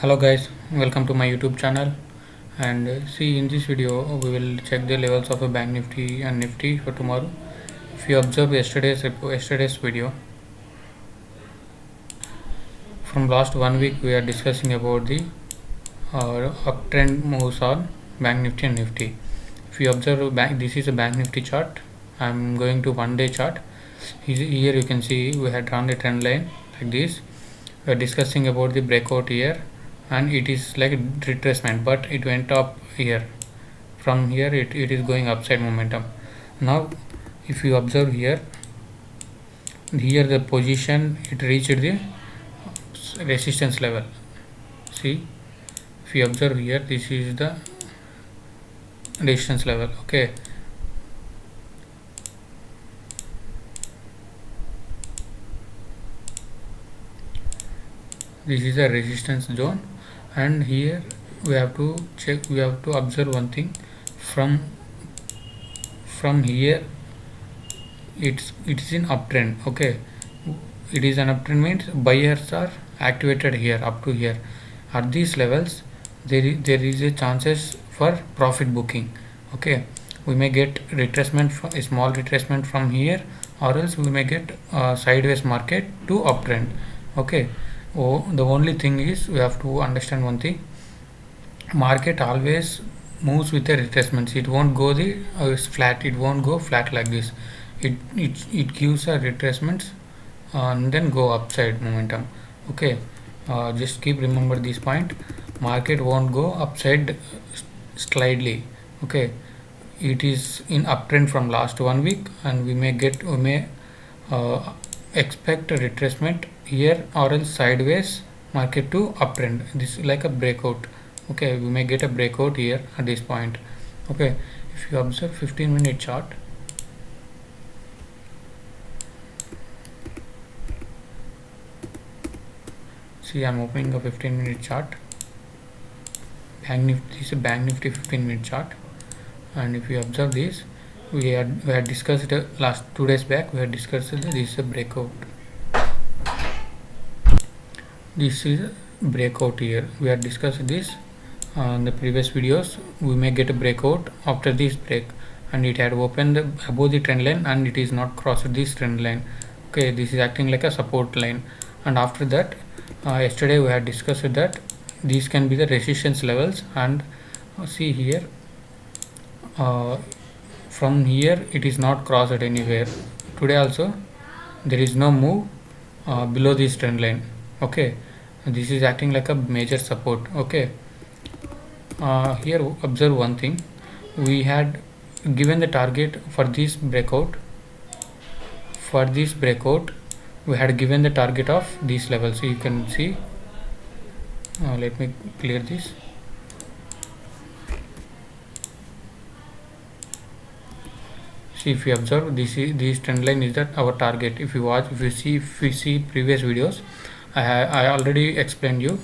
Hello guys, welcome to my YouTube channel. And see, in this video we will check the levels of a bank nifty and nifty for tomorrow. If you observe yesterday's video, from last 1 week we are discussing about the uptrend moves on bank nifty and nifty. If you observe this is a bank nifty chart. I'm going to 1 day chart. Here you can see we had drawn the trend line like this. We are discussing about the breakout here, and it is like retracement, but it went up here. From here it is going upside momentum. Now if you observe here the position, it reached the resistance level. See, if you observe here, this is the resistance level. Okay, this is a resistance zone, and here we have to observe one thing. From here it is in uptrend. Okay, it is an uptrend means buyers are activated here up to here. At these levels there is a chances for profit booking. Okay, we may get a small retracement from here, or else we may get a sideways market to uptrend. Okay, the only thing is we have to understand one thing. Market always moves with a retracement. It won't go flat. It won't go flat like this. It gives a retracement and then go upside momentum. Okay, just keep remember this point. Market won't go upside slightly. Okay, it is in uptrend from last 1 week, and we may expect a retracement here, or else sideways market to uptrend. This is like a breakout. Okay, we may get a breakout here at this point. Okay, if you observe 15-minute chart, see, I'm opening a 15-minute chart. This is a bank nifty 15-minute chart, and if you observe this, we had discussed last 2 days back. We had discussed that this is a breakout. This is a breakout here. We had discussed this in the previous videos. We may get a breakout after this break, and it had opened above the trend line, and it is not crossed this trend line. Okay, this is acting like a support line, and after that yesterday we had discussed that these can be the resistance levels. And see here, from here it is not crossed anywhere. Today also there is no move below this trend line. Okay, this is acting like a major support. Okay, here observe one thing. We had given the target for this breakout. We had given the target of these levels. So you can see, let me clear this. See, if you observe, this trend line is that our target. If we see previous videos, I already explained you.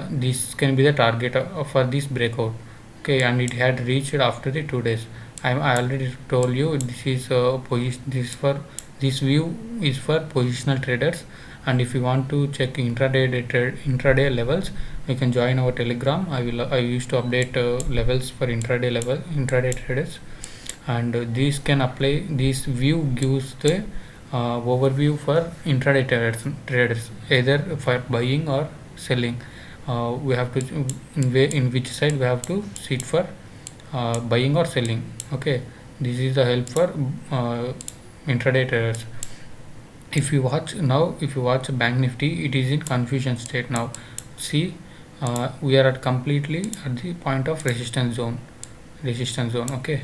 This can be the target for this breakout. Okay, and it had reached after the 2 days. I already told you this is this view is for positional traders. And if you want to check intraday levels, you can join our Telegram. I used to update levels for intraday traders, and these can apply. This view gives the overview for intraday traders, either for buying or selling. We have to in which side we have to sit for buying or selling. Okay, this is the help for intraday traders. If you watch bank nifty, it is in confusion state now. See, we are completely at the point of resistance zone. Okay,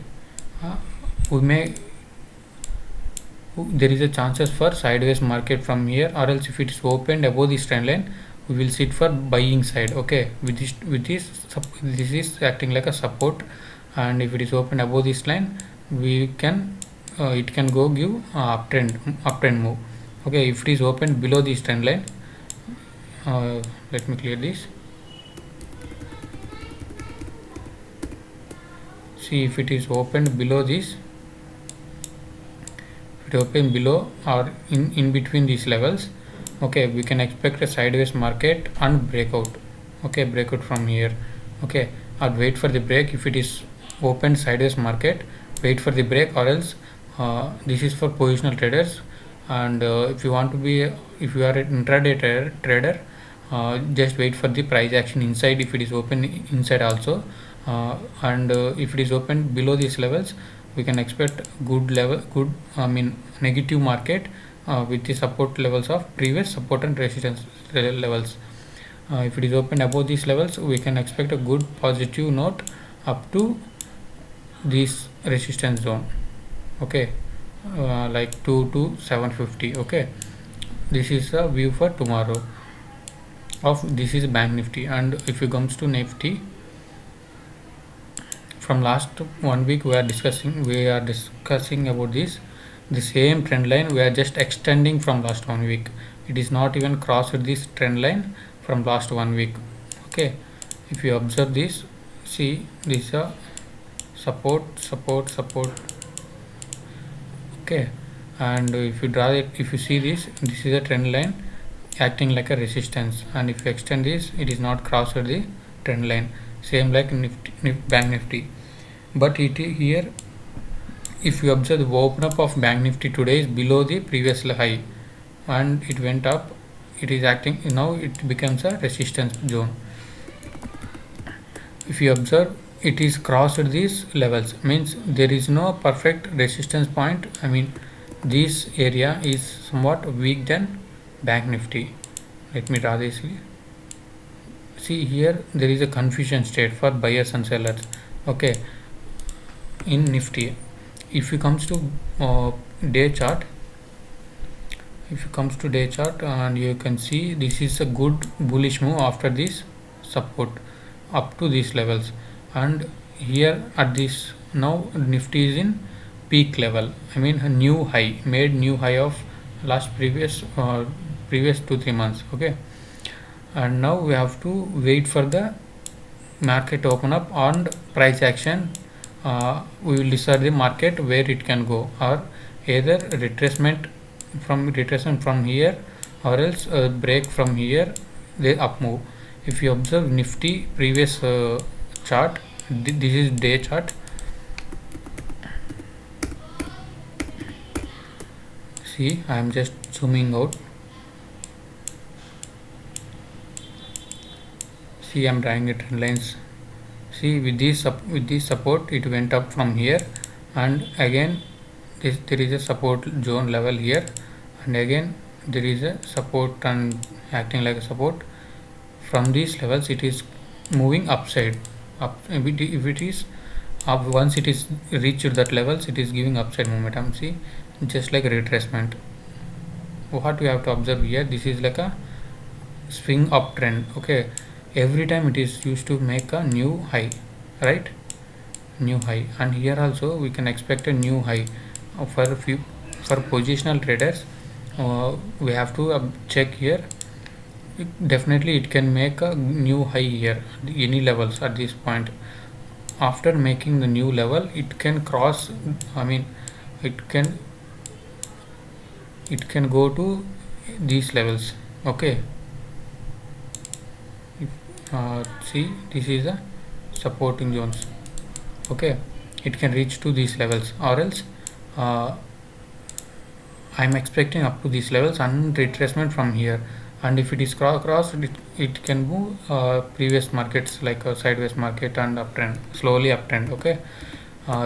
there is a chances for sideways market from here, or else if it is opened above this trend line, we will sit for buying side. Okay, this is acting like a support, and if it is opened above this line, we can it can go give uptrend move. Okay, if it is opened below this trend line, let me clear this. See, if it is opened below this, if it open below or in between these levels, okay, we can expect a sideways market and breakout. okay, breakout from here, okay, or wait for the break. If it is open sideways market, wait for the break, or else this is for positional traders. And if you want to be, if you are an intraday trader, just wait for the price action inside. If it is open inside also, and if it is open below these levels, we can expect good, I mean negative market with the support levels of previous support and resistance levels. If it is open above these levels, we can expect a good positive note up to this resistance zone, okay, like 2 to 750. Okay, this is a view for tomorrow of this is bank nifty. And if it comes to nifty, from last 1 week we are discussing about this, the same trend line we are just extending from last 1 week. It is not even crossed this trend line from last 1 week. Okay, if you observe this, see this is a support. Okay, and if you draw it, if you see this is a trend line acting like a resistance, and if you extend this, it is not crossed the trend line, same like bank nifty. But it here, if you observe, the open up of bank nifty today is below the previous high, and it went up, it is acting now, it becomes a resistance zone. If you observe, it is crossed these levels, means there is no perfect resistance point. I mean this area is somewhat weak than bank nifty. Let me draw this here. See here, there is a confusion state for buyers and sellers. Okay, in nifty, if you comes to day chart, and you can see this is a good bullish move after this support up to these levels. And here at this, now nifty is in peak level, I mean a new high, made new high of last previous 2-3 months. Okay, and now we have to wait for the market open up and price action. We will decide the market where it can go, or either retracement from here, or else break from here, the up move. If you observe nifty previous chart, this is day chart. See, I am just zooming out. See, I am drawing the trend lines. See, with this support, it went up from here, and again there is a support zone level here, and again there is a support and acting like a support. From these levels, it is moving upside. If it is up, once it is reached that levels, it is giving upside momentum. See, just like a retracement. What we have to observe here, this is like a swing uptrend. Okay, every time it is used to make a new high, right? New high. And here also we can expect a new high. For positional traders, we have to check here. Definitely it can make a new high here, any levels at this point. After making the new level, it can cross, I mean it can go to these levels. Okay, see, this is the supporting zones. Okay, it can reach to these levels, or else I'm expecting up to these levels and retracement from here. And if it is crossed, it can move previous markets like a sideways market and uptrend, slowly uptrend. Okay,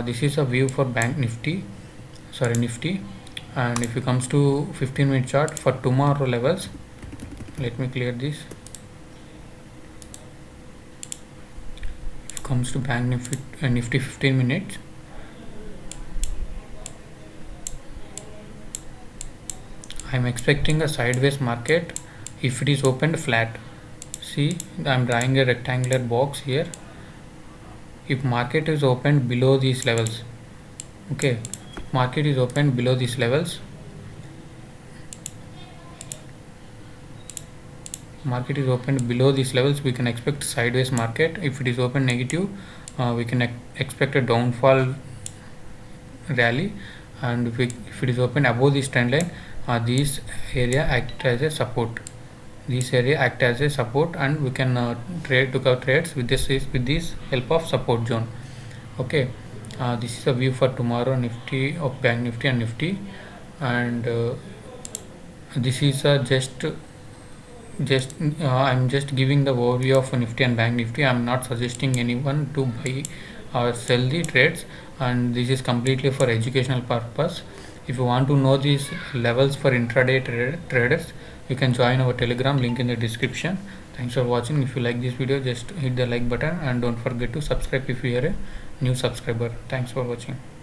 this is a view for bank nifty, nifty. And if it comes to 15-minute chart for tomorrow levels, let me clear this. If it comes to bank nifty 15 minutes, I'm expecting a sideways market if it is opened flat. See, I'm drawing a rectangular box here. If market is opened below these levels, okay, market is opened below these levels, we can expect sideways market. If it is open negative, we can expect a downfall rally. And if it is open above this trend line, this area act as a support. this area act as a support, and we can trade took our trades with this help of support zone. Okay, this is a view for tomorrow Nifty of Bank Nifty and Nifty, and this is just I'm just giving the overview of Nifty and Bank Nifty. I'm not suggesting anyone to buy or sell the trades, and this is completely for educational purpose. If you want to know these levels for intraday traders, you can join our Telegram, link in the description. Thanks for watching. If you like this video, just hit the like button and don't forget to subscribe if you are a new subscriber. Thanks for watching.